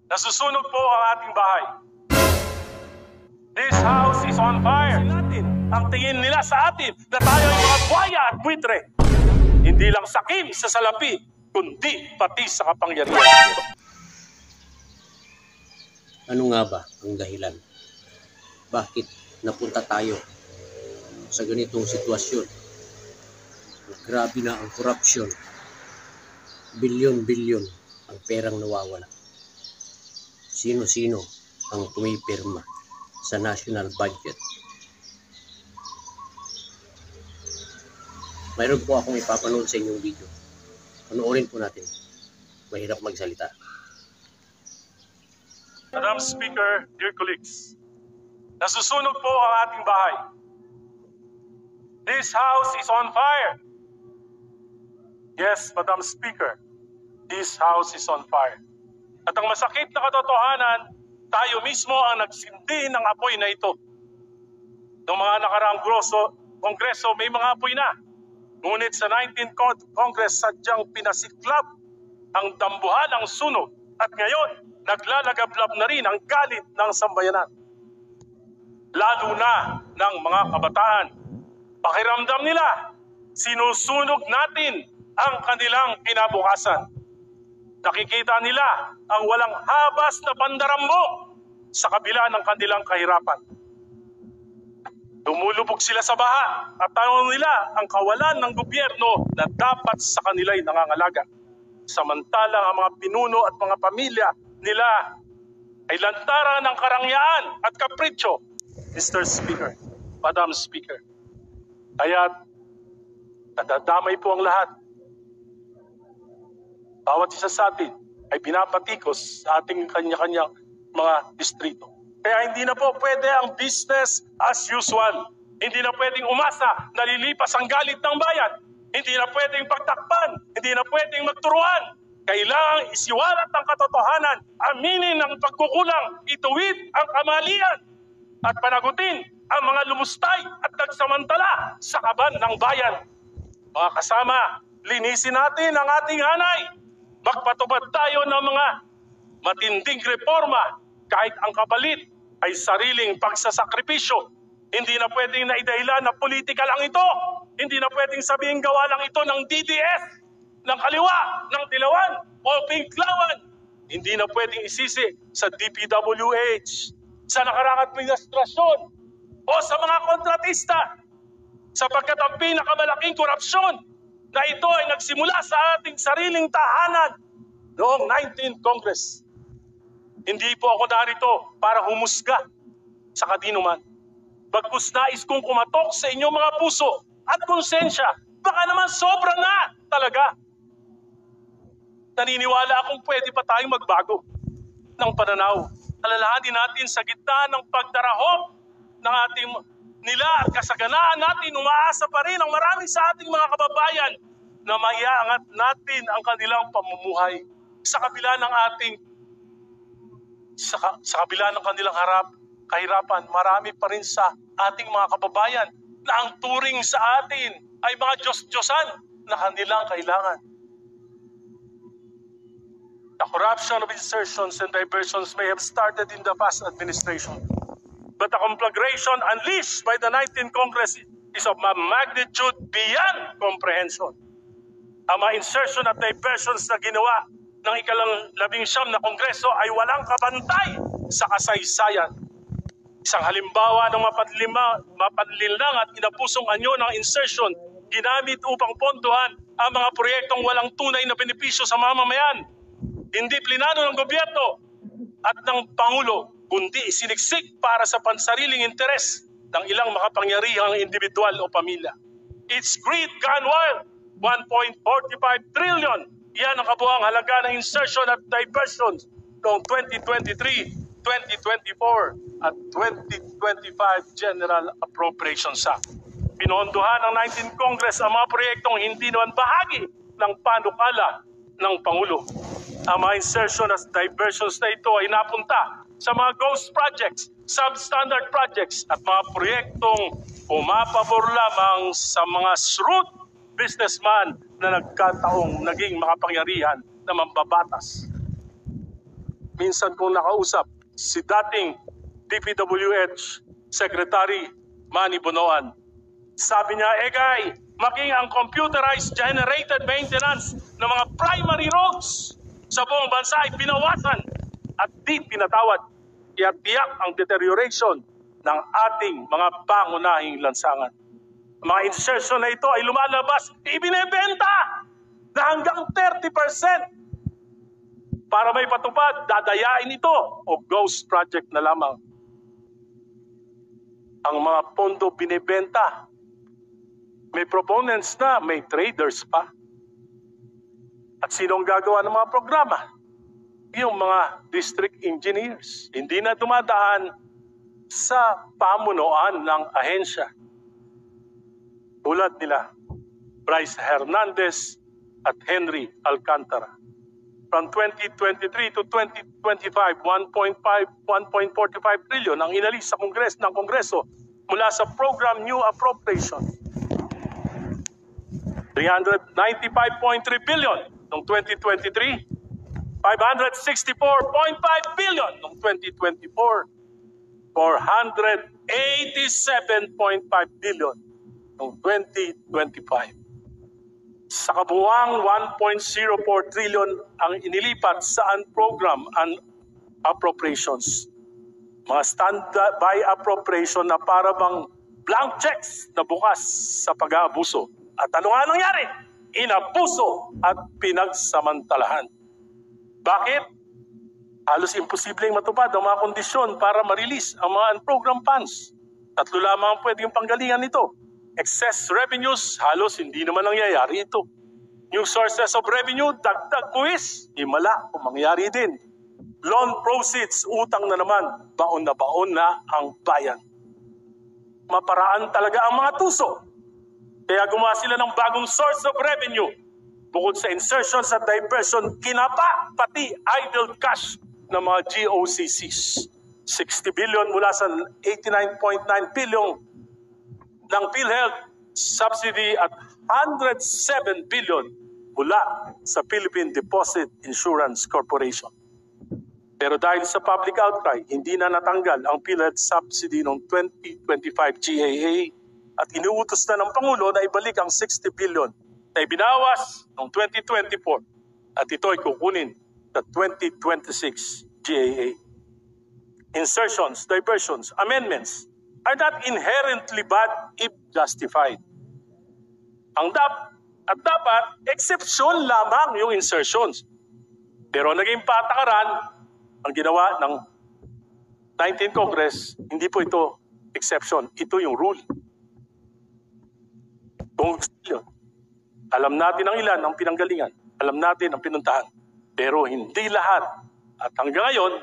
Nasusunog po ang ating bahay. This house is on fire. Ang tingin nila sa atin na tayo ay mga buhaya at buitre. Hindi lang sakim sa salapi, kundi pati sa kapangyarihan. Ano nga ba ang dahilan? Bakit napunta tayo sa ganitong sitwasyon? Grabe na ang korupsyon. Bilyon-bilyon ang perang nawawala. Sino-sino ang pumipirma sa national budget? Mayroon po akong ipapanood sa inyong video. Panoorin po natin. Mahirap magsalita. Madam Speaker, dear colleagues, nasusunog po ang ating bahay. This house is on fire. Yes, Madam Speaker, this house is on fire. At ang masakit na katotohanan, tayo mismo ang nagsindi ng apoy na ito. Noong mga nakaraang kongreso, may mga apoy na. Ngunit sa 19th Congress, sadyang pinasiklab ang dambuhan ng sunog. At ngayon, naglalagablab na rin ang galit ng sambayanan. Lalo na ng mga kabataan. Pakiramdam nila, sinusunog natin ang kanilang kinabukasan. Nakikita nila ang walang habas na pandarambok sa kabila ng kanilang kahirapan. Lumulubog sila sa baha at tanong nila ang kawalan ng gobyerno na dapat sa kanila'y nangangalaga. Samantalang ang mga pinuno at mga pamilya nila ay lantaran ng karangyaan at kapritsyo. Mr. Speaker, Madam Speaker, kaya nadadamay po ang lahat. Bawat isa sa atin ay pinapatikos sa ating kanya-kanyang mga distrito. Kaya hindi na po pwede ang business as usual. Hindi na pwedeng umasa na lilipas ang galit ng bayan. Hindi na pwedeng pagtakpan. Hindi na pwedeng magturuan. Kailangang isiwalat ang katotohanan, aminin ang pagkukulang, ituwid ang kamalian, at panagutin ang mga lumustay at nagsamantala sa kaban ng bayan. Mga kasama, linisin natin ang ating hanay. Magpatupad tayo ng mga matinding reforma kahit ang kapalit ay sariling pagsasakripisyo. Hindi na pwedeng naidahilan na politika lang ito. Hindi na pwedeng sabihin gawa lang ito ng DDS, ng kaliwa, ng dilawan, o pinklawan. Hindi na pwedeng isisi sa DPWH, sa nakaraang administrasyon, o sa mga kontratista. Sapagkat ang pinakamalaking korupsyon na ito ay nagsimula sa ating sariling tahanan noong 19th Congress. Hindi po ako narito para humusga sa kadinuman. Bagkus nais kong kumatok sa inyong mga puso at konsensya. Baka naman sobra na talaga. Naniniwala akong pwede pa tayong magbago ng pananaw. Alalahanin natin sa gitna ng pagdarahop ng ating nila at kasaganaan natin, umaasa pa rin ang marami sa ating mga kababayan na maiangat natin ang kanilang pamumuhay sa kabila ng ating sa kabila ng kanilang kahirapan. Marami pa rin sa ating mga kababayan na ang turing sa atin ay mga Diyos-Diyosan na kanilang kailangan. The corruption of insertions and diversions may have started in the past administration, but the conflagration unleashed by the 19th Congress is of a magnitude beyond comprehension. Ang mga insertion at diversions na ginawa ng ika-19 na Kongreso ay walang kabantay sa kasaysayan. Isang halimbawa ng mapanlinlang at inapusong anyo ng insertion ginamit upang pondohan ang mga proyektong walang tunay na benepisyo sa mamamayan. Hindi plinano ng gobyerno at ng Pangulo, kundi siniksik para sa pansariling interes ng ilang makapangyarihang individual o pamilya. It's greed gone wild. 1.45 trillion. Yan ang kabuang halaga ng insertion at diversions noong 2023, 2024 at 2025 General Appropriations Act. Pinondohan ng 19th Congress ang mga proyektong hindi naman bahagi ng panukala ng Pangulo. Ang mga insertion at diversions na ito ay napunta sa mga ghost projects, substandard projects at mga proyektong pumapabor lamang sa mga shrewd businessman na nagkataong naging makapangyarihan na mambabatas. minsan kong nakausap si dating DPWH Secretary Manny Bonoan. Sabi niya, Egay, maging ang computerized generated maintenance ng mga primary roads sa buong bansa ay binawasan at di pinatawad. Kaya tiyak ang deterioration ng ating mga pangunahing lansangan. Mga insertion na ito ay lumalabas, ibinebenta na hanggang 30%. Para may patupad, dadayain ito o ghost project na lamang. Ang mga pondo binibenta. May proponents na, may traders pa. At sino ang gagawa ng mga programa? Yung mga district engineers. Hindi na dumadaan sa pamunuan ng ahensya. Tulad nila, Bryce Hernandez at Henry Alcantara. From 2023 to 2025, 1.45 trillion ang inalis sa Kongreso mula sa Program New Appropriation. 395.3 billion noong 2023, 564.5 billion noong 2024, 487.5 billion noong 2025. Sa kabuuang 1.04 trillion ang inilipat sa program and appropriations. Mga standby appropriation na para bang blank checks na bukas sa pag-aabuso. At ano nga nangyari? Inabuso at pinagsamantalahan. Bakit? Halos imposibleng matupad ang mga kondisyon para ma-release ang mga unprogrammed funds. Tatlo lamang ang pwedeng panggalingan nito. Excess revenues, halos hindi naman nangyayari ito. New sources of revenue, dagdag buwis, himala kung mangyari din. Loan proceeds, utang na naman, baon na ang bayan. Maparaan talaga ang mga tuso. Kaya gumawa sila ng bagong source of revenue. Bukod sa insertions at diversion, kinapa pati idle cash ng mga GOCCs. 60 billion mula sa 89.9 billion ng PhilHealth subsidy at 107 billion mula sa Philippine Deposit Insurance Corporation. Pero dahil sa public outcry, hindi na natanggal ang PhilHealth subsidy noong 2025 GAA at inuutos na ng Pangulo na ibalik ang 60 billion na ibinawas noong 2024 at ito ay kukunin sa 2026 GAA. Insertions, diversions, amendments are not inherently bad if justified. Dapat, exception lamang yung insertions. Pero naging patakaran, ang ginawa ng 19th Congress, hindi po ito exception. Ito yung rule. Kung alam natin ang ilan ang pinanggalingan, alam natin ang pinuntahan, pero hindi lahat. At hanggang ngayon,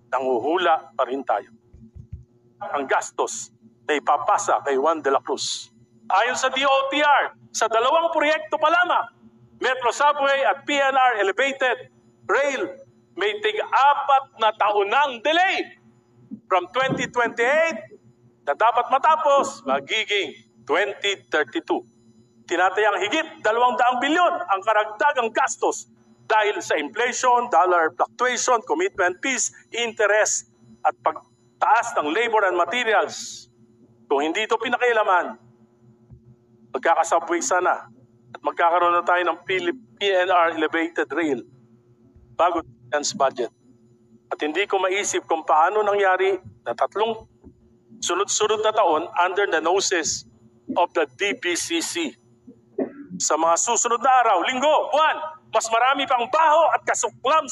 nanguhula pa rin tayo. Ang gastos na ipapasa kay Juan de la Cruz. Ayon sa DOTR, sa dalawang proyekto pa lamang, Metro Subway at PNR Elevated Rail, may tig-4 na taonang delay. From 2028 na dapat matapos, magiging 2032. Tinatayang higit 200 bilyon ang karagdagang gastos dahil sa inflation, dollar fluctuation, commitment fees, interest at pagtaas ng labor and materials. Kung hindi ito pinakialaman, magkakasubway sana at magkakaroon na tayo ng PNR Elevated Rail bago ang budget. At hindi ko maisip kung paano nangyari na 3 sunod-sunod na taon under the noses of the DBCC. Sa mga susunod na araw, linggo, buwan, mas marami pang baho at kasuklam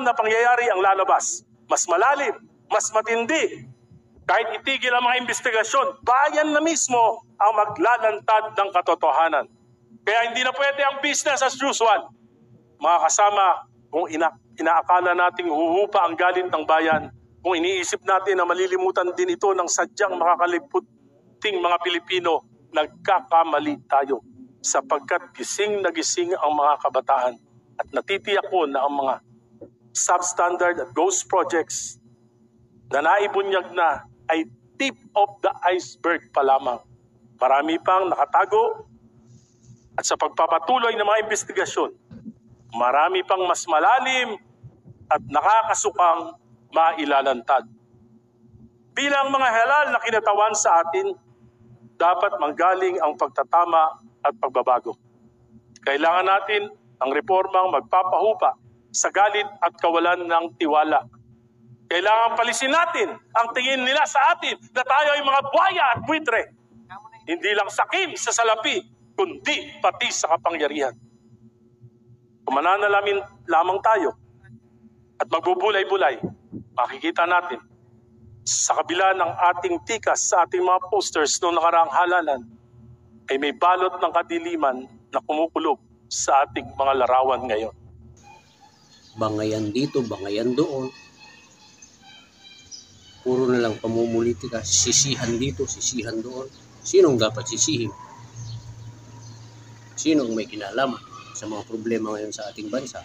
na pangyayari ang lalabas. Mas malalim, mas matindi. Kahit itigil ang mga investigasyon, bayan na mismo ang maglalantad ng katotohanan. Kaya hindi na pwede ang business as usual. Mga kasama, kung inaakala nating huhupa ang galit ng bayan, kung iniisip natin na malilimutan din ito ng sadyang makakaliputing mga Pilipino, nagkakamali tayo. Sapagkat gising na gising ang mga kabataan at natitiyak ko na ang mga substandard at ghost projects na naibunyag na ay tip of the iceberg pa lamang. Marami pang nakatago at sa pagpapatuloy ng mga investigasyon, marami pang mas malalim at nakakasukang mailalantad. Bilang mga halal na kinatawan sa atin, dapat manggaling ang pagtatama at pagbabago. Kailangan natin ang reformang magpapahupa sa galit at kawalan ng tiwala. Kailangan palisin natin ang tingin nila sa atin na tayo ay mga buhaya at buitre. Hindi lang sakim sa salapi, kundi pati sa kapangyarihan. Kung mananalamin lamang tayo at magbubulay-bulay, makikita natin sa kabila ng ating tikas sa ating mga posters noong nakaraang halalan, ay may balot ng kadiliman na kumukulog sa ating mga larawan ngayon. Bangayan dito, bangayan doon. Puro na lang pamumulitika, sisihan dito, sisihan doon. Sinong dapat sisihin? Sinong may kinalaman sa mga problema ngayon sa ating bansa?